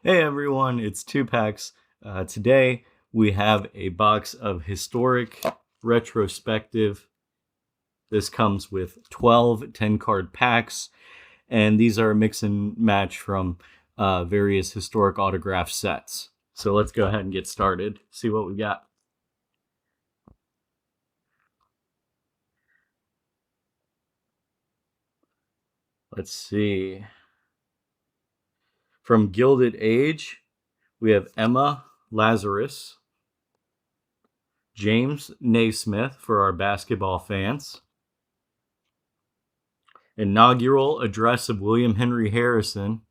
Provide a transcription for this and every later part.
Hey everyone, it's Two Packs. Today we have a box of Historic Retrospective. This comes with 12 10-card packs, and these are a mix and match from various historic autograph sets. So let's go ahead and get started, see what we got. Let's see. From Gilded Age, we have Emma Lazarus, James Naismith for our basketball fans, inaugural address of William Henry Harrison.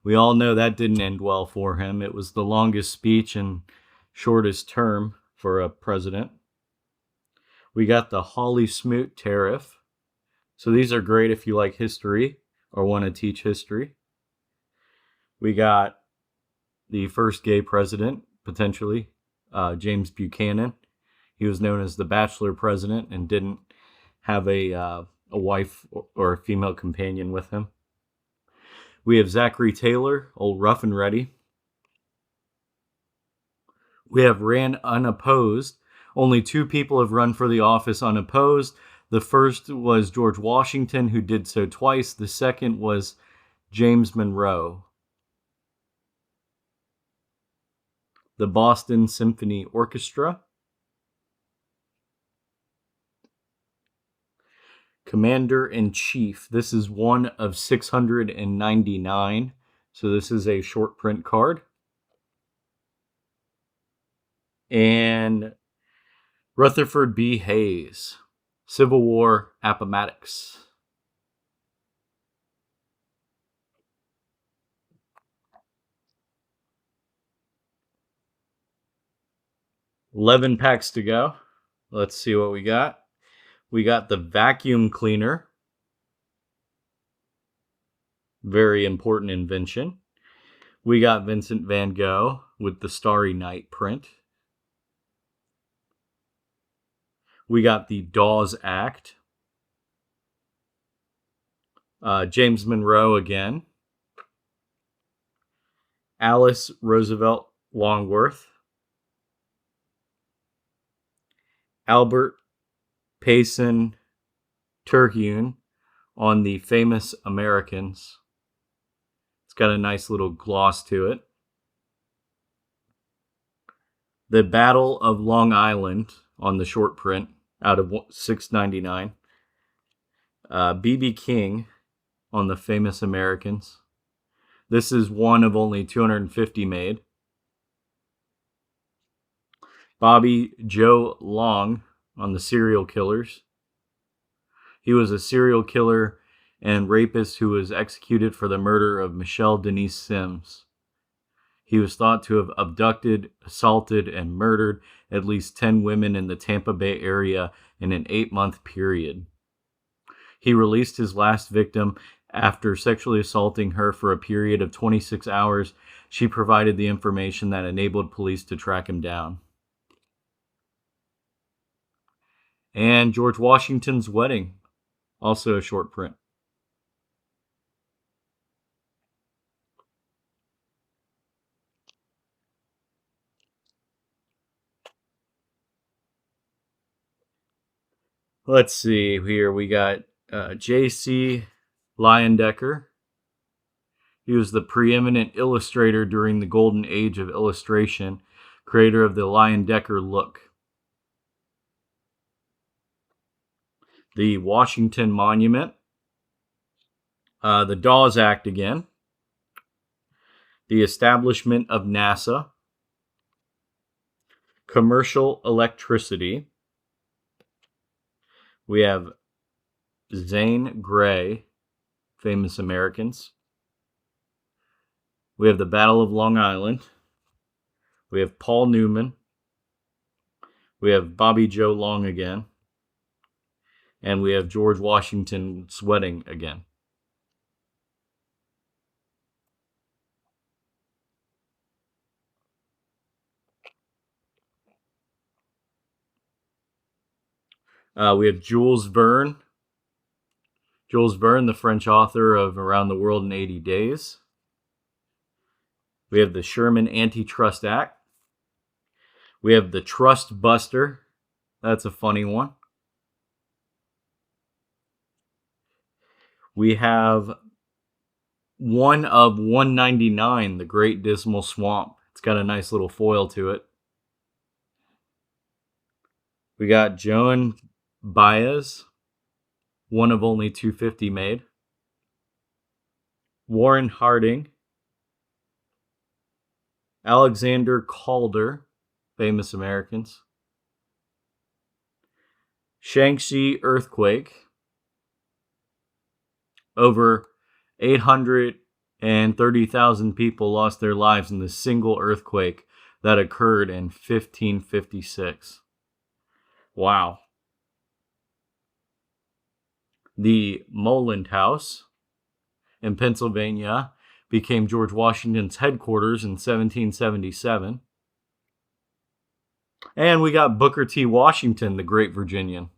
We all know that didn't end well for him. It was the longest speech and shortest term for a president. We got the Hawley Smoot tariff. So these are great if you like history or want to teach history. We got the first gay president, potentially, James Buchanan. He was known as the Bachelor President and didn't have a wife or a female companion with him. We have Zachary Taylor, old Rough and Ready. We have ran unopposed. Only two people have run for the office unopposed. The first was George Washington, who did so twice. The second was James Monroe. The Boston Symphony Orchestra. Commander-in-Chief. This is one of 699. So this is a short print card. And Rutherford B. Hayes, Civil War Appomattox. $11 packs to go. Let's see what we got. We got the vacuum cleaner. Very important invention. We got Vincent van Gogh with the Starry Night print. We got the Dawes Act. James Monroe again. Alice Roosevelt Longworth. Albert Payson Terhune on the Famous Americans. It's got a nice little gloss to it. The Battle of Long Island on the short print out of $6.99. B.B. King on the Famous Americans. This is one of only 250 made. Bobby Joe Long on the serial killers. He was a serial killer and rapist who was executed for the murder of Michelle Denise Sims. He was thought to have abducted, assaulted, and murdered at least 10 women in the Tampa Bay area in an 8-month period. He released his last victim after sexually assaulting her for a period of 26 hours. She provided the information that enabled police to track him down. And George Washington's Wedding, also a short print. Let's see here. We got J.C. Leyendecker. He was the preeminent illustrator during the golden age of illustration, creator of the Leyendecker look. The Washington Monument. The Dawes Act again. The establishment of NASA. Commercial electricity. We have Zane Grey, Famous Americans. We have the Battle of Long Island. We have Paul Newman. We have Bobby Joe Long again. And we have George Washington's Wedding again. We have Jules Verne. Jules Verne, the French author of Around the World in 80 Days. We have the Sherman Antitrust Act. We have the Trust Buster. That's a funny one. We have one of 199, the Great Dismal Swamp. It's got a nice little foil to it. We got Joan Baez, one of only 250 made. Warren Harding. Alexander Calder, famous Americans. Shaanxi earthquake. Over 830,000 people lost their lives in this single earthquake that occurred in 1556. Wow. The Moreland House in Pennsylvania became George Washington's headquarters in 1777. And we got Booker T. Washington, the great Virginian.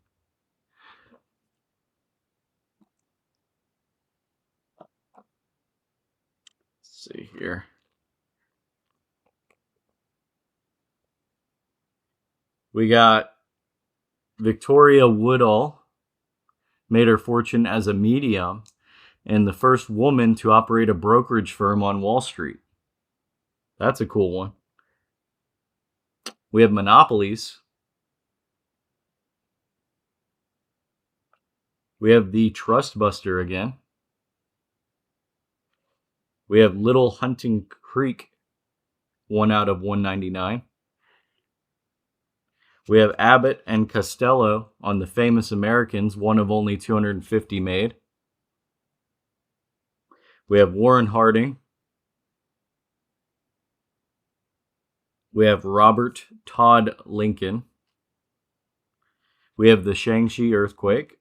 Let's see here. We got Victoria Woodall, made her fortune as a medium and the first woman to operate a brokerage firm on Wall Street. That's a cool one. We have monopolies. We have the Trust Buster again. We have Little Hunting Creek, 1 out of 199. We have Abbott and Costello on the famous Americans, one of only 250 made. We have Warren Harding. We have Robert Todd Lincoln. We have the Shaanxi earthquake.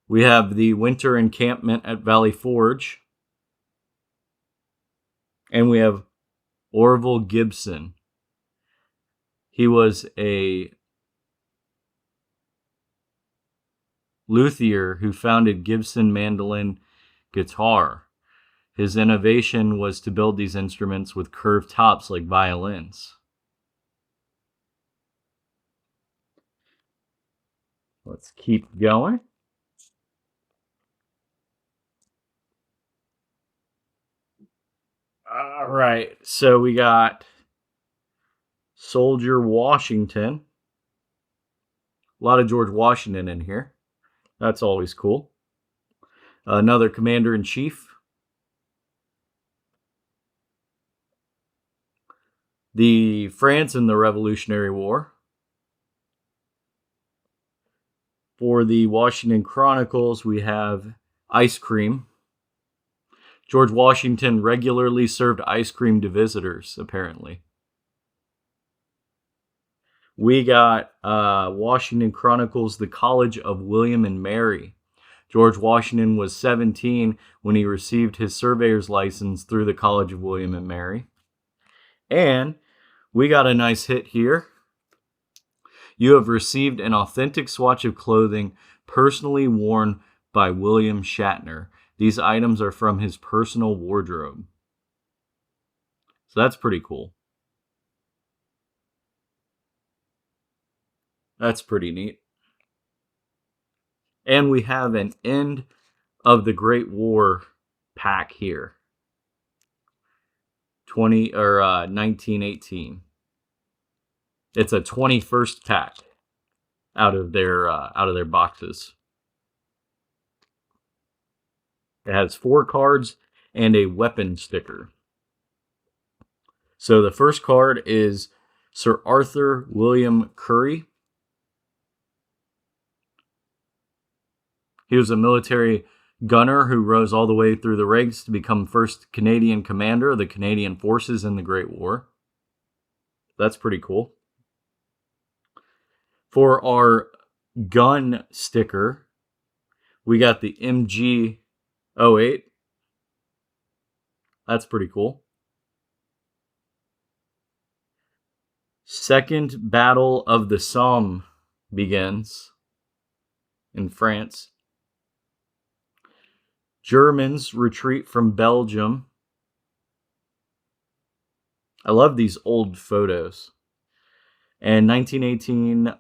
We have the winter encampment at Valley Forge. And we have Orville Gibson. He was a luthier who founded Gibson Mandolin Guitar. His innovation was to build these instruments with curved tops like violins. Let's keep going. All right, so we got Soldier Washington. A lot of George Washington in here. That's always cool. Another Commander-in-Chief. The France in the Revolutionary War. For the Washington Chronicles, we have ice cream. George Washington regularly served ice cream to visitors, apparently. We got Washington Chronicles, the College of William and Mary. George Washington was 17 when he received his surveyor's license through the College of William and Mary. And we got a nice hit here. You have received an authentic swatch of clothing personally worn by William Shatner. These items are from his personal wardrobe. So that's pretty cool. That's pretty neat. And we have an end of the Great War pack here. 1918. It's a 21st pack out of their boxes. It has 4 cards and a weapon sticker. So the first card is Sir Arthur William Currie. He was a military gunner who rose all the way through the ranks to become first Canadian commander of the Canadian forces in the Great War. That's pretty cool. For our gun sticker, we got the MG08. That's pretty cool. Second Battle of the Somme begins in France. Germans retreat from Belgium I love these old photos. And 1918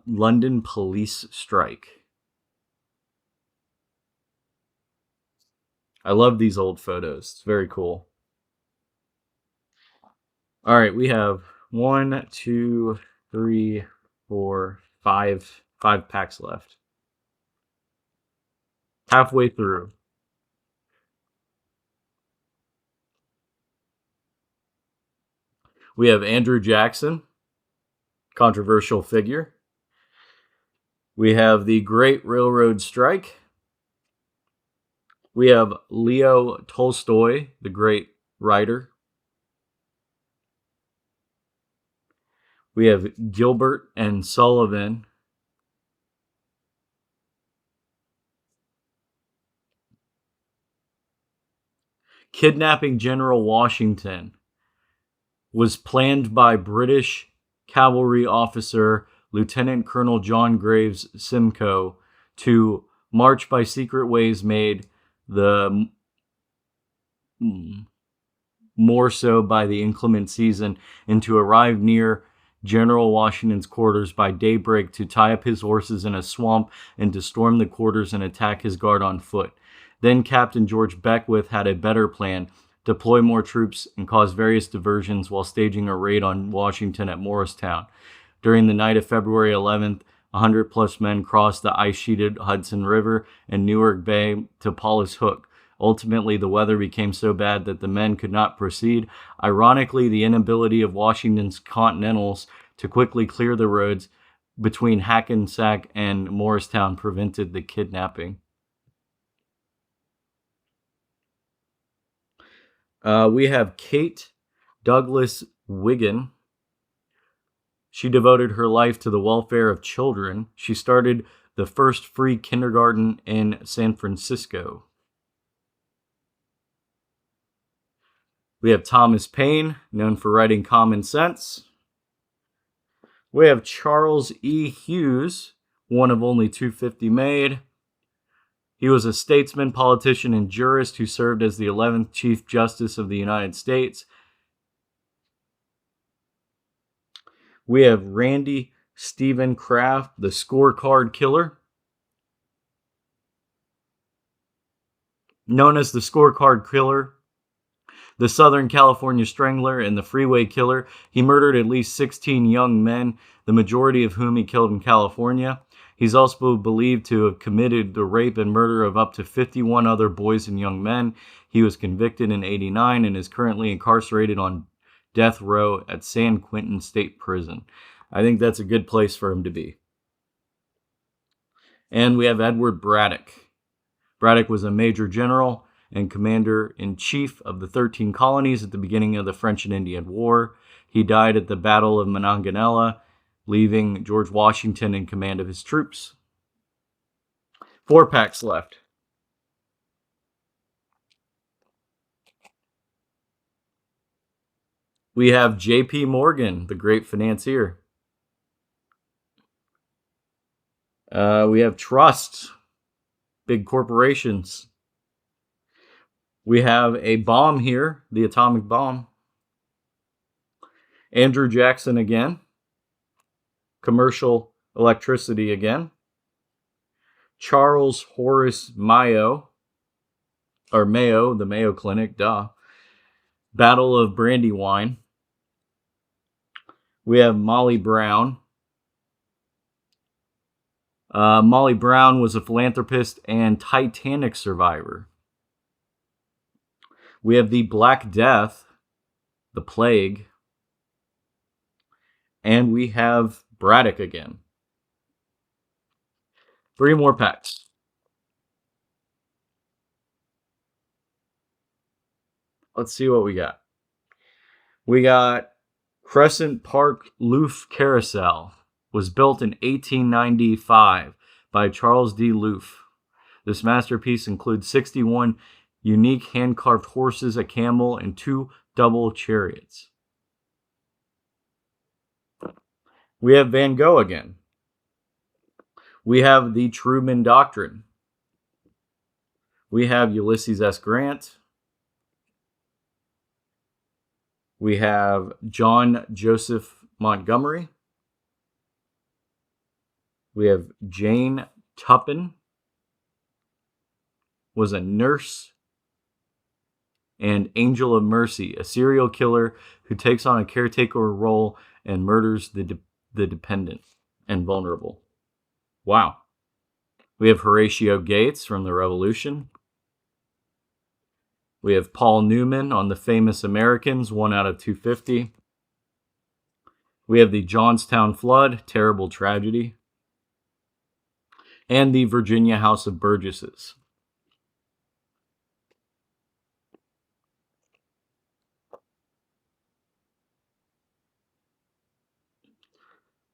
London police strike. I love these old photos. It's very cool. All right, we have 1, 2, 3, 4, 5 packs left. Halfway through. We have Andrew Jackson, controversial figure. We have the Great Railroad Strike. We have Leo Tolstoy, the great writer. We have Gilbert and Sullivan. Kidnapping General Washington was planned by British cavalry officer Lieutenant Colonel John Graves Simcoe to march by secret ways made the more so by the inclement season, and to arrive near General Washington's quarters by daybreak to tie up his horses in a swamp and to storm the quarters and attack his guard on foot. Then Captain George Beckwith had a better plan: deploy more troops and cause various diversions while staging a raid on Washington at Morristown. During the night of February 11th, 100-plus men crossed the ice-sheeted Hudson River and Newark Bay to Paulus Hook. Ultimately, the weather became so bad that the men could not proceed. Ironically, the inability of Washington's Continentals to quickly clear the roads between Hackensack and Morristown prevented the kidnapping. We have Kate Douglas Wiggin. She devoted her life to the welfare of children. She started the first free kindergarten in San Francisco. We have Thomas Paine, known for writing Common Sense. We have Charles E. Hughes, one of only 250 made. He was a statesman, politician, and jurist who served as the 11th Chief Justice of the United States. We have Randy Stephen Kraft, the scorecard killer. Known as the scorecard killer, the Southern California Strangler, and the Freeway Killer, he murdered at least 16 young men, the majority of whom he killed in California. He's also believed to have committed the rape and murder of up to 51 other boys and young men. He was convicted in '89 and is currently incarcerated on death row at San Quentin State Prison. I think that's a good place for him to be. And we have Edward Braddock. Braddock was a major general and commander-in-chief of the 13 colonies at the beginning of the French and Indian War. He died at the Battle of Monongahela, leaving George Washington in command of his troops. 4 packs left. We have J.P. Morgan, the great financier. We have trusts, big corporations. We have a bomb here, the atomic bomb. Andrew Jackson again. Commercial electricity again. Charles Horace Mayo, or Mayo, the Mayo Clinic, duh. Battle of Brandywine. We have Molly Brown. Molly Brown was a philanthropist and Titanic survivor. We have the Black Death, the Plague, and we have Braddock again. 3 more packs. Let's see what we got. We got Crescent Park Loof Carousel. Was built in 1895 by Charles D. Loof. This masterpiece includes 61 unique hand-carved horses, a camel, and 2 double chariots. We have Van Gogh again. We have the Truman Doctrine. We have Ulysses S. Grant. We have John Joseph Montgomery. We have Jane Tuppen, was a nurse. And Angel of Mercy, a serial killer who takes on a caretaker role and murders the dependent and vulnerable. Wow. We have Horatio Gates from the Revolution. We have Paul Newman on the Famous Americans, 1 out of 250. We have the Johnstown Flood, terrible tragedy. And the Virginia House of Burgesses.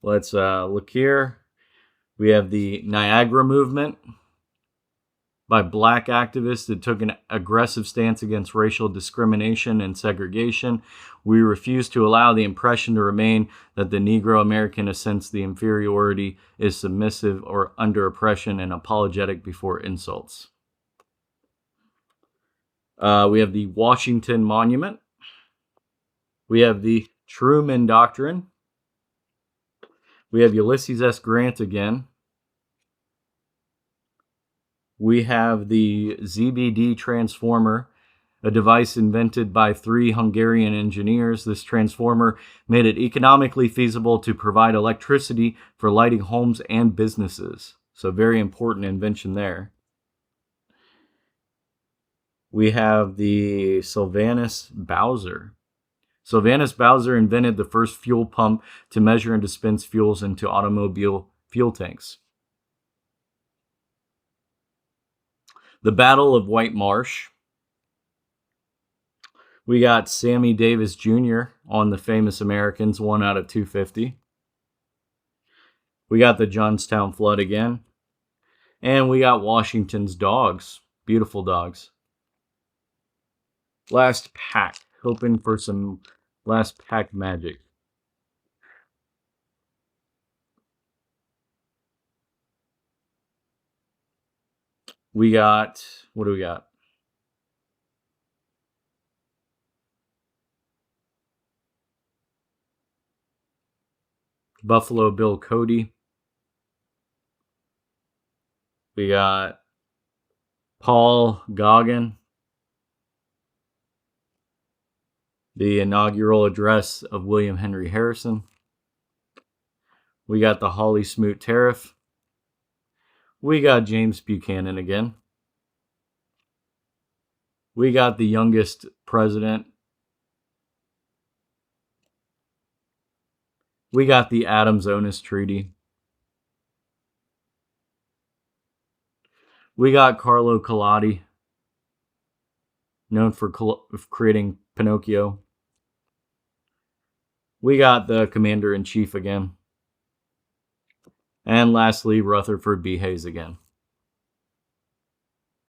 Let's look here. We have the Niagara Movement by black activists that took an aggressive stance against racial discrimination and segregation. We refuse to allow the impression to remain that the Negro American assents the inferiority, is submissive or under oppression, and apologetic before insults. We have the Washington Monument. We have the Truman Doctrine. We have Ulysses S. Grant again. We have the ZBD transformer, a device invented by 3 Hungarian engineers. This transformer made it economically feasible to provide electricity for lighting homes and businesses. So very important invention there. We have the Sylvanus Bowser. Sylvanus Bowser invented the first fuel pump to measure and dispense fuels into automobile fuel tanks. The Battle of White Marsh. We got Sammy Davis Jr. on the Famous Americans, 1 out of 250. We got the Johnstown Flood again. And we got Washington's dogs. Beautiful dogs. Last pack. Hoping for some last pack magic. We got, what do we got? Buffalo Bill Cody. We got Paul Gauguin. The inaugural address of William Henry Harrison. We got the Hawley Smoot Tariff. We got James Buchanan again. We got the youngest president. We got the Adams-Onis Treaty. We got Carlo Collodi, known for creating Pinocchio. We got the Commander-in-Chief again. And lastly, Rutherford B. Hayes again.